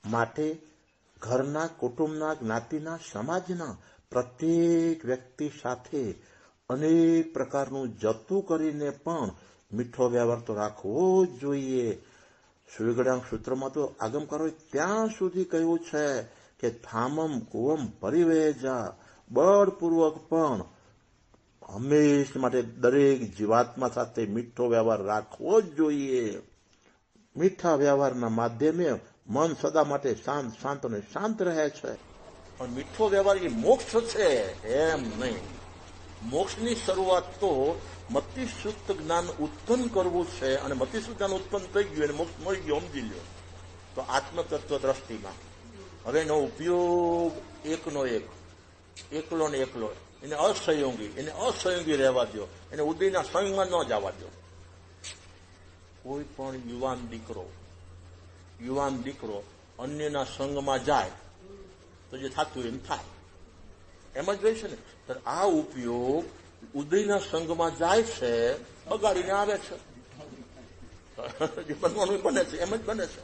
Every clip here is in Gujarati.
માટે ઘરના, કુટુંબના, જ્ઞાતિના, સમાજના પ્રત્યેક વ્યક્તિ સાથે અનેક પ્રકારનું જતું કરીને પણ મીઠો વ્યવહાર તો રાખવો જ જોઈએ. સુવિગળાંક સૂત્રમાં તો આગમકારોએ ત્યાં સુધી કહ્યું છે કે થામમ કુવમ પરિવેજા, બળપૂર્વક પણ હંમેશા માટે દરેક જીવાત્મા સાથે મીઠો વ્યવહાર રાખવો જ જોઈએ. મીઠા વ્યવહારના માધ્યમે મન સદા માટે શાંત અને શાંત રહે છે. પણ મીઠો વ્યવહાર એ મોક્ષ છે એમ નહીં. મોક્ષની શરૂઆત તો મતિશુદ્ધ જ્ઞાન ઉત્પન્ન કરવું છે, અને મતિશુદ્ધ જ્ઞાન ઉત્પન્ન થઈ ગયું અને મોક્ષ મળી ગયો, સમજી લ્યો. તો આત્મતત્વ દ્રષ્ટિમાં હવે એનો ઉપયોગ એકલો ને એકલો, એને અસહયોગી રહેવા દો, એને ઉદયના સંગમાં ન જવા દો. કોઈ પણ યુવાન દીકરો અન્યના સંગમાં જાય તો જે થતું એમ થાય, એમ જ હોય છે ને. તો આ ઉપયોગ ઉદયના સંગમાં જાય છે, બગાડીને આવે છે, બનવાનું બને છે, એમ જ બને છે.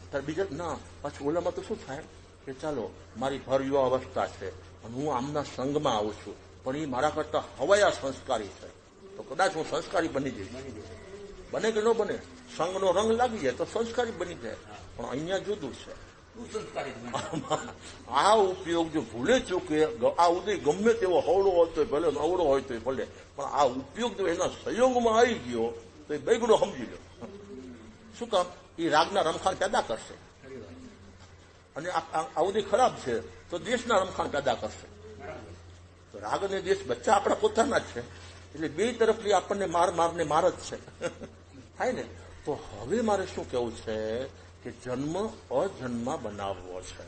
ત્યારે બીજા ના, પાછું ઓલામાં તો શું થાય કે ચાલો મારી ભર યુવા અવસ્થા છે અને હું આમના સંગમાં આવું છું, પણ એ મારા કરતા હવાયા સંસ્કારી છે, તો કદાચ હું સંસ્કારી બની જઈશ. બને કે ન બને? સંગનો રંગ લાગી જાય તો સંસ્કારી બની જાય. પણ અહીંયા જુદું છે. આ ઉપયોગ જો ભૂલે ચૂકે, આ ઉદય ગમે તેવો હવળો હોય તો ભલે, અવળો હોય તો ભલે, પણ આ ઉપયોગ જો એના સંયોગમાં આવી ગયો તો એ બેગડો સમજી લો. શું કામ? એ રાગના રમખાણ પેદા કરશે, અને આ ઉદય ખરાબ છે તો દેશના રમખાણ પેદા કરશે. તો રાગ અને દેશ બચ્ચા આપણા પોતાના જ છે, એટલે બે તરફથી આપણને માર જ છે. થાય ને? તો હવે મારે શું કહેવું છે કે જન્મ અજન્મા બનાવવો છે,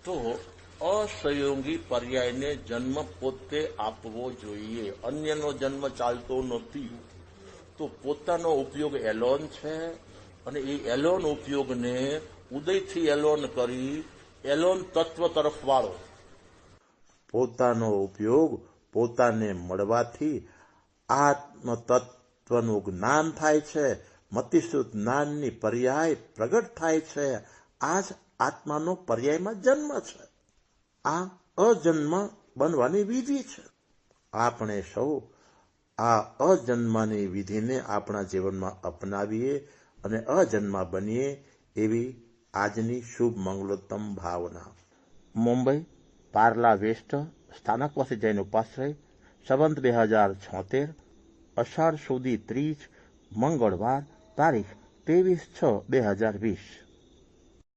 તો અસહયોગી પર્યાયને જન્મ પોતે આપવો જોઈએ. અન્યનો જન્મ ચાલતો નથી. તો પોતાનો ઉપયોગ એલોન છે, અને એ એલોન ઉપયોગને ઉદયથી એલોન કરી એલોન તત્વ તરફ વાળો. પોતાનો ઉપયોગ પોતાને મળવાથી આત્મ તત્વનું જ્ઞાન થાય છે, મતિશુદ્ધ જ્ઞાનની પર્યાય પ્રગટ થાય છે. આ જ આત્માનો પર્યાયમાં જન્મ છે. આ અજન્મ બનવાની વિધિ છે. આપણે સૌ આ અજન્મની વિધિને આપણા જીવનમાં અપનાવીએ અને અજન્મા બનીએ, એવી આજની શુભ મંગલોત્તમ ભાવના. મુંબઈ પાર્લા વેસ્ટ સ્થાનકવાસી જૈન ઉપાશ્રય, સંવંત 2076, અષાઢ સુધી 30, મંગળવાર, તારીખ 23/6/2020.